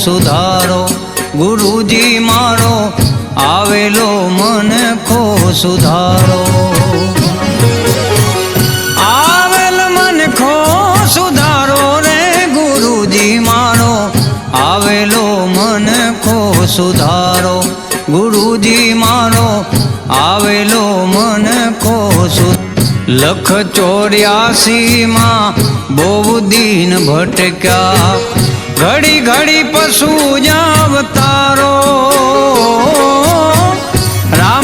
સુધારો ગુરુજી મારો આવેલો મનખો સુધારો આવેલ મનખો સુધારો રે ગુરુજી મારો આવેલો મનખો સુધારો ગુરુજી મારો આવેલો મનખો સુધારો લખ 84 માં બહુ દીન ભટક્યા ઘડી ઘડી પશુ જાવતારો રામ